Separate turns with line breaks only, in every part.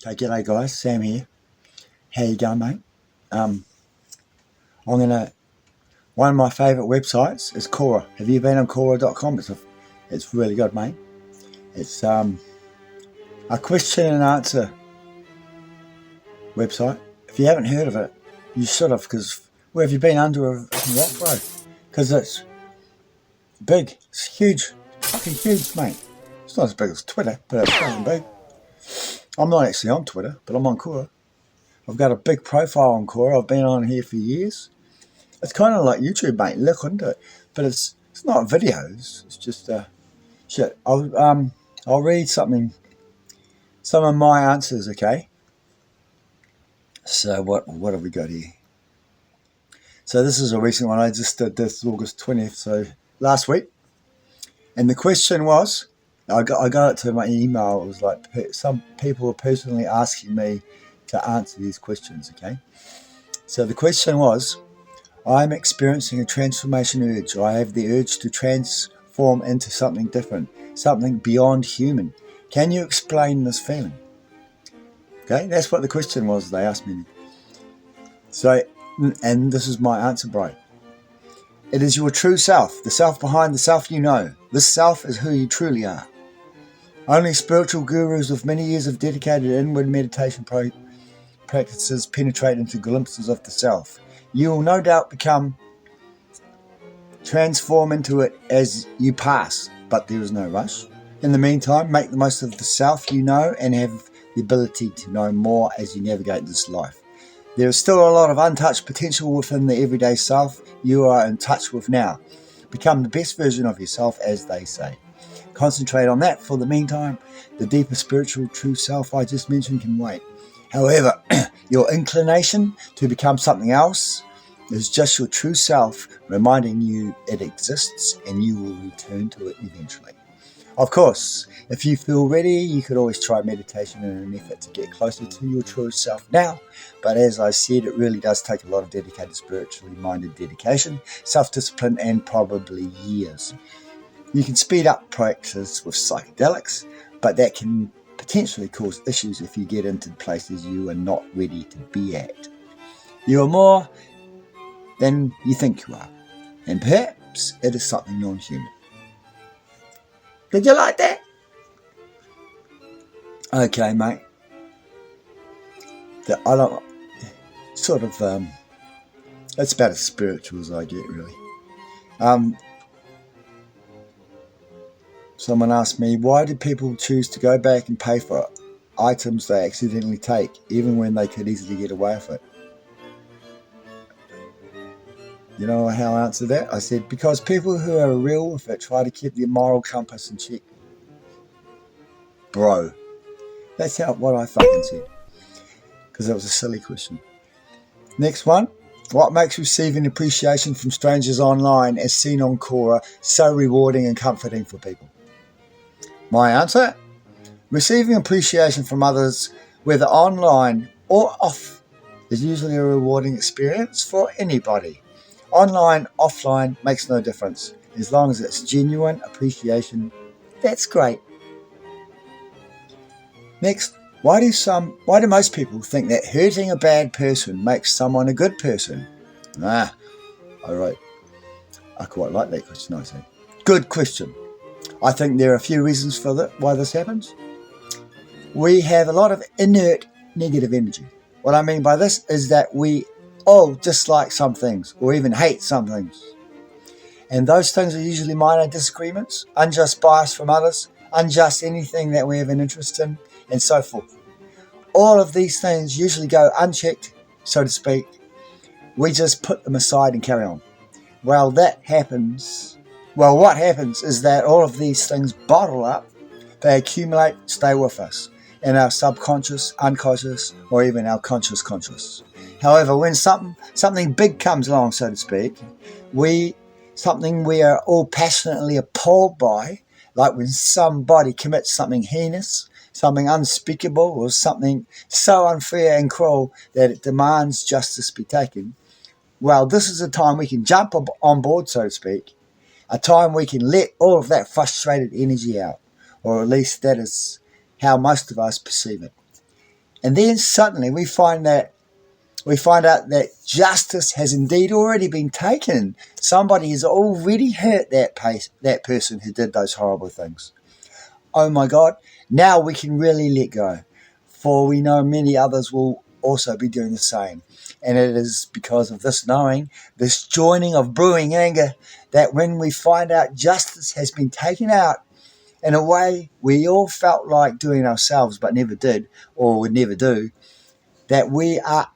Okay, g'day guys, Sam here. How you going, mate? I'm gonna. One of my favourite websites is Quora. Have you been on Quora.com? It's really good, mate. It's a question and answer website. If you haven't heard of it, you should have. Because where have you been under a rock, bro? Because it's big. It's huge. Fucking huge, mate. It's not as big as Twitter, but it's fucking big. I'm not actually on Twitter, but I'm on Quora. I've got a big profile on Quora. I've been on here for years. It's kind of like YouTube, mate. Look into it, but it's not videos. It's just shit. I'll read some of my answers. Okay. So what have we got here? So this is a recent one. I just did this August 20th, so last week. And the question was, I got it to my email. It was like some people were personally asking me to answer these questions. Okay. So the question was, I'm experiencing a transformation urge. I have the urge to transform into something different, something beyond human. Can you explain this feeling? Okay, that's what the question was they asked me. So, and this is my answer, bro. It is your true self, the self behind the self you know. This self is who you truly are. Only spiritual gurus with many years of dedicated inward meditation practices penetrate into glimpses of the self. You will no doubt transform into it as you pass, but there is no rush. In the meantime, make the most of the self you know and have the ability to know more as you navigate this life. There is still a lot of untouched potential within the everyday self you are in touch with now. Become the best version of yourself, as they say. Concentrate on that for the meantime. The deeper spiritual true self I just mentioned can wait. However, your inclination to become something else is just your true self reminding you it exists, and you will return to it eventually. Of course, if you feel ready, you could always try meditation in an effort to get closer to your true self now. But as I said, it really does take a lot of dedicated, spiritually minded dedication, self-discipline, and probably years. You can speed up practice with psychedelics, but that can potentially cause issues if you get into places you are not ready to be at. You are more than you think you are, and perhaps it is something non-human. Did you like that? Okay, mate. It's about as spiritual as I get, really. Someone asked me, why do people choose to go back and pay for items they accidentally take, even when they could easily get away with it? You know how I answered that? I said, because people who are real with it try to keep their moral compass in check. Bro. That's what I fucking said. Because that was a silly question. Next one. What makes receiving appreciation from strangers online, as seen on Quora, so rewarding and comforting for people? My answer? Receiving appreciation from others, whether online or off, is usually a rewarding experience for anybody. Online, offline, makes no difference. As long as it's genuine appreciation, that's great. Next, why do most people think that hurting a bad person makes someone a good person? I quite like that question, I say. Good question. I think there are a few reasons for why this happens. We have a lot of inert negative energy. What I mean by this is that we all dislike some things or even hate some things. And those things are usually minor disagreements, unjust bias from others, unjust anything that we have an interest in, and so forth. All of these things usually go unchecked, so to speak. We just put them aside and carry on. What happens is that all of these things bottle up, they accumulate, stay with us, in our subconscious, unconscious, or even our conscious. However, when something big comes along, so to speak, something we are all passionately appalled by, like when somebody commits something heinous, something unspeakable, or something so unfair and cruel that it demands justice be taken, well, this is a time we can jump on board, so to speak, a time we can let all of that frustrated energy out, or at least that is how most of us perceive it. And then suddenly we find out that justice has indeed already been taken. Somebody has already hurt that person who did those horrible things. Oh my God, now we can really let go, for we know many others will also be doing the same. And it is because of this knowing, this joining of brewing anger, that when we find out justice has been taken out in a way we all felt like doing ourselves but never did or would never do, that we are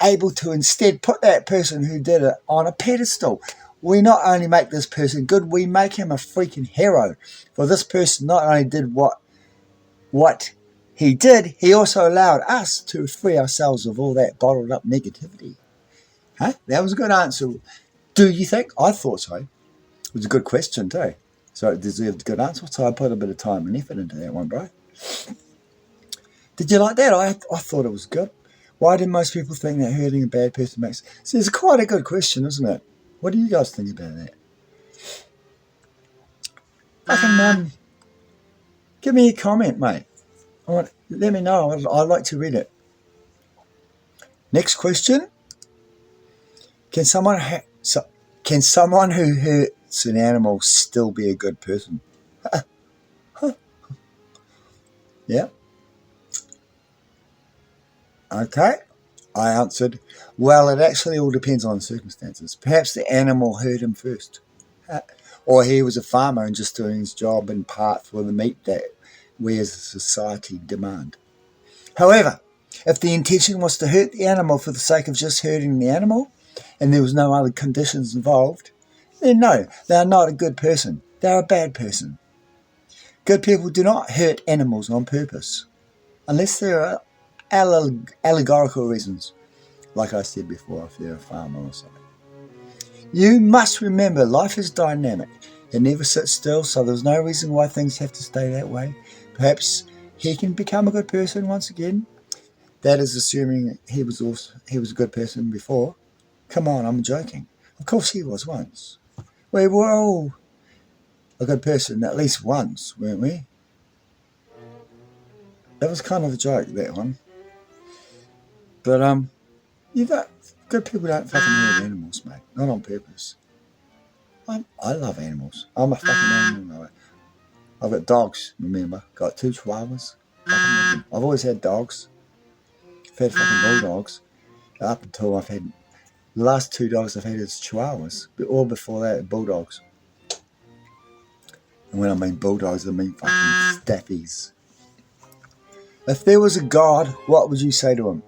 able to instead put that person who did it on a pedestal. We not only make this person good, we make him a freaking hero. For this person not only did what he did, he also allowed us to free ourselves of all that bottled up negativity. Huh? That was a good answer. Do you think? I thought so. It was a good question too. So it deserved a good answer. So I put a bit of time and effort into that one, bro. Did you like that? I thought it was good. Why do most people think that hurting a bad person makes... See, it's quite a good question, isn't it? What do you guys think about that? Give me a comment, mate. Let me know. I'd like to read it. Next question. Can someone who hurts an animal still be a good person? Yeah. Okay. I answered, well, it actually all depends on circumstances. Perhaps the animal hurt him first. Or he was a farmer and just doing his job in part for the meat that we as a society demand. However, if the intention was to hurt the animal for the sake of just hurting the animal, and there was no other conditions involved, then no, they are not a good person. They are a bad person. Good people do not hurt animals on purpose, unless there are allegorical reasons, like I said before, if you're a farmer or something. You must remember, life is dynamic. It never sits still, so there's no reason why things have to stay that way. Perhaps he can become a good person once again. That is assuming he was a good person before. Come on, I'm joking. Of course he was once. We were all a good person at least once, weren't we? That was kind of a joke, that one. But good people don't fucking hurt animals, mate. Not on purpose. I love animals. I'm a fucking animal lover. I've got dogs, remember. Got 2 chihuahuas. I've always had dogs. I've had fucking bulldogs. Up until I've had... The last 2 dogs I've had is chihuahuas. But all before that, bulldogs. And when I mean bulldogs, I mean fucking staffies. If there was a God, what would you say to him?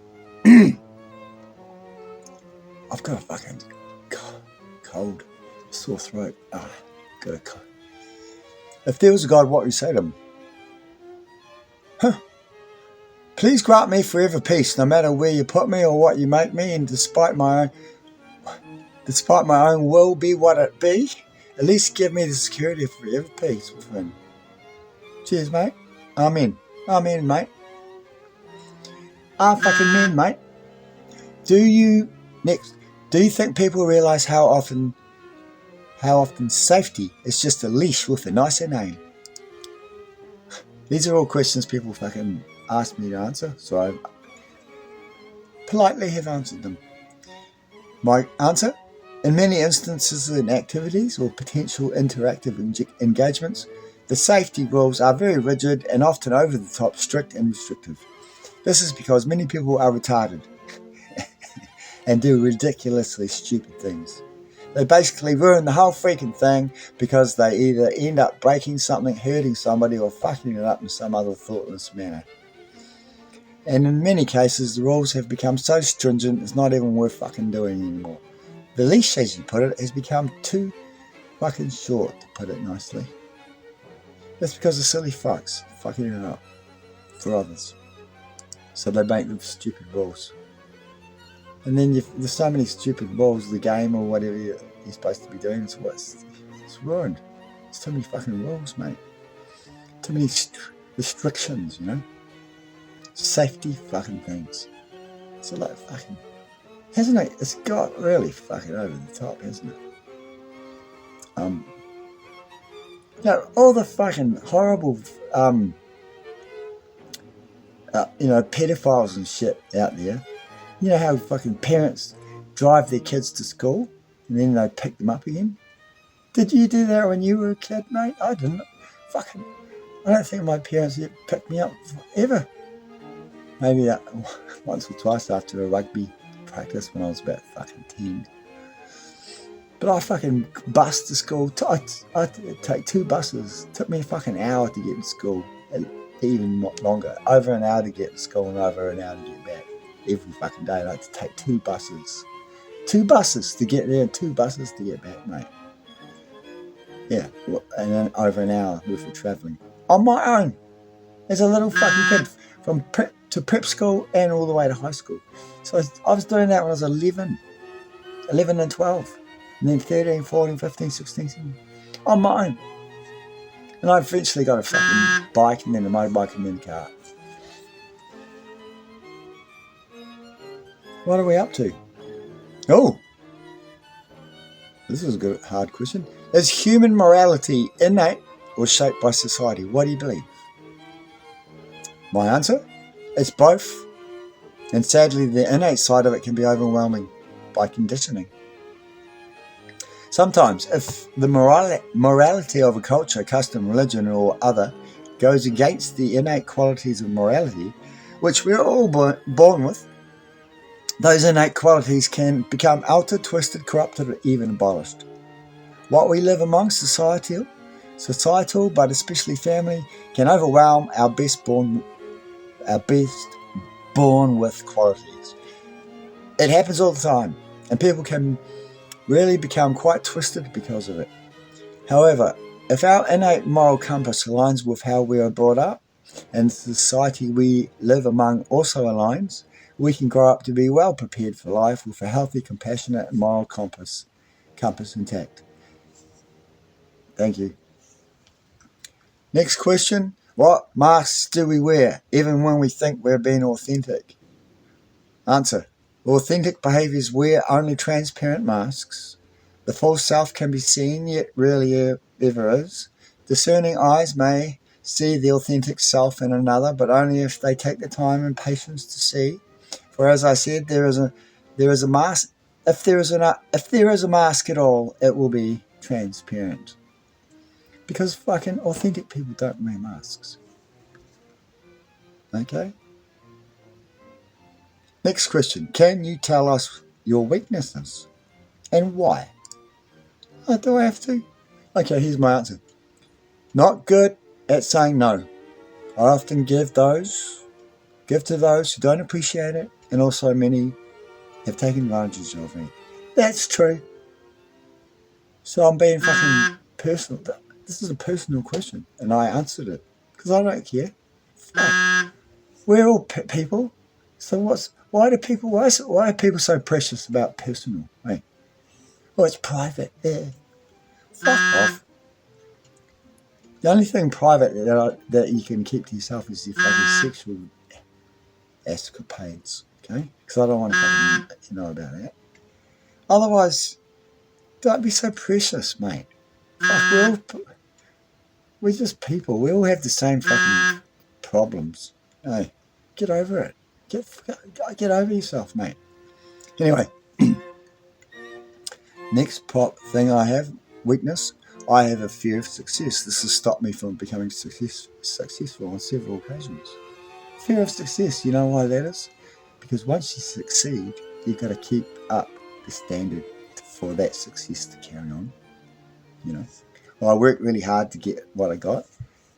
I've got a fucking cold, sore throat. Got a cold. If there was a God, what would you say to him? Please grant me forever peace, no matter where you put me or what you make me, and despite my own will be what it be, at least give me the security of forever peace within. Cheers, mate. Amen. Amen, mate. Fucking men, mate. Do you think people realise how often safety is just a leash with a nicer name? These are all questions people fucking ask me to answer, so I politely have answered them. My answer? In many instances in activities or potential interactive engagements, the safety rules are very rigid and often over the top, strict and restrictive. This is because many people are retarded and do ridiculously stupid things. They basically ruin the whole freaking thing because they either end up breaking something, hurting somebody, or fucking it up in some other thoughtless manner. And in many cases, the rules have become so stringent it's not even worth fucking doing anymore. The leash, as you put it, has become too fucking short, to put it nicely. That's because the silly fucks fucking it up for others. So they make them stupid rules. And then there's so many stupid rules of the game or whatever you're supposed to be doing. It's ruined. There's too many fucking rules, mate. Too many restrictions, you know. Safety fucking things. So like fucking... Hasn't it? It's got really fucking over the top, hasn't it? All the fucking horrible pedophiles and shit out there. You know how fucking parents drive their kids to school and then they pick them up again? Did you do that when you were a kid, mate? I didn't. Fucking, I don't think my parents yet picked me up ever. Maybe that once or twice after a rugby practice when I was about fucking 10. But I fucking bus to school. I take 2 buses. It took me a fucking hour to get to school. Even longer. Over an hour to get to school and over an hour to get back. Every fucking day I had to take 2 buses. 2 buses to get there and 2 buses to get back, mate. Yeah, and then over an hour worth of travelling. On my own. As a little fucking kid. From prep to prep school and all the way to high school. So I was doing that when I was 11 and 12. And then 13, 14, 15, 16, 17. On my own. And I eventually got a fucking bike and then a motorbike and then a car. What are we up to? Oh! This is a good, hard question. Is human morality innate or shaped by society? What do you believe? My answer? It's both. And sadly, the innate side of it can be overwhelming by conditioning. Sometimes, if the morality of a culture, custom, religion, or other goes against the innate qualities of morality, which we're all born with, those innate qualities can become altered, twisted, corrupted, or even abolished. What we live among, societal, but especially family, can overwhelm our best born with qualities. It happens all the time, and people can really become quite twisted because of it. However, if our innate moral compass aligns with how we are brought up, and the society we live among also aligns, we can grow up to be well prepared for life with a healthy, compassionate, and moral compass intact. Thank you. Next question. What masks do we wear, even when we think we're being authentic? Answer. Authentic behaviours wear only transparent masks. The false self can be seen, yet rarely ever is. Discerning eyes may see the authentic self in another, but only if they take the time and patience to see. For as I said, there is a mask. If there is a mask at all, it will be transparent. Because fucking authentic people don't wear masks. Okay? Next question. Can you tell us your weaknesses and why? Oh, do I have to? Okay, here's my answer. Not good at saying no. I often give to those who don't appreciate it, and also many have taken advantage of me. That's true. So I'm being fucking personal. This is a personal question, and I answered it because I don't care. Fuck. We're all people. So why are people so precious about personal? Hey? Well, it's private. Yeah. Fuck off. The only thing private that you can keep to yourself is your fucking sexual escapades. Okay? Because I don't want to fucking know about that. Otherwise, don't be so precious, mate. Fuck, we're just people. We all have the same fucking problems. Hey, get over it. Get over yourself, mate. Anyway, next thing I have, weakness. I have a fear of success. This has stopped me from becoming successful on several occasions. Fear of success, you know why that is? Because once you succeed, you've got to keep up the standard for that success to carry on. You know, well, I worked really hard to get what I got.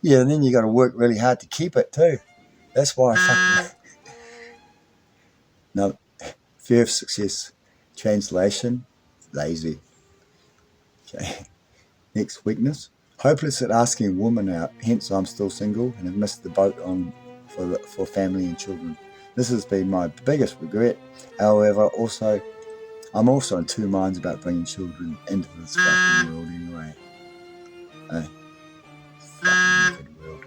Yeah, and then you got to work really hard to keep it too. That's why I fucking... No, fear of success. Translation, lazy. Okay. Next, weakness. Hopeless at asking a woman out, hence I'm still single and have missed the boat on for family and children. This has been my biggest regret. However, I'm also in 2 minds about bringing children into this fucking world anyway. Fucking wicked world.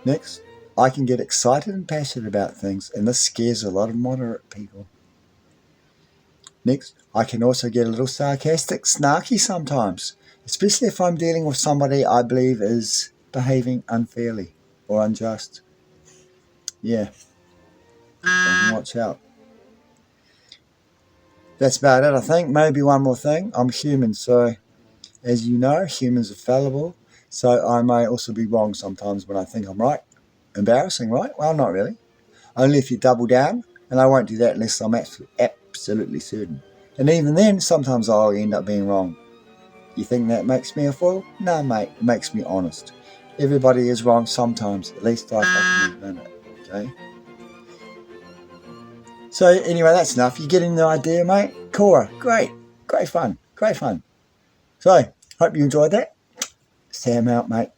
Next, I can get excited and passionate about things, and this scares a lot of moderate people. Next, I can also get a little sarcastic, snarky sometimes, especially if I'm dealing with somebody I believe is behaving unfairly or unjust. yeah, watch out. That's about it, I think. Maybe one more thing. I'm human, so as you know, humans are fallible. So I may also be wrong sometimes when I think I'm right. Embarrassing, right? Well, not really. Only if you double down, and I won't do that unless I'm absolutely certain. And even then, sometimes I'll end up being wrong. You think that makes me a fool? No, mate, it makes me honest. Everybody is wrong sometimes. At least I fucking admit it, okay? So anyway, that's enough. You getting the idea, mate? Quora, great. Great fun. Great fun. So, hope you enjoyed that. Sam out, mate.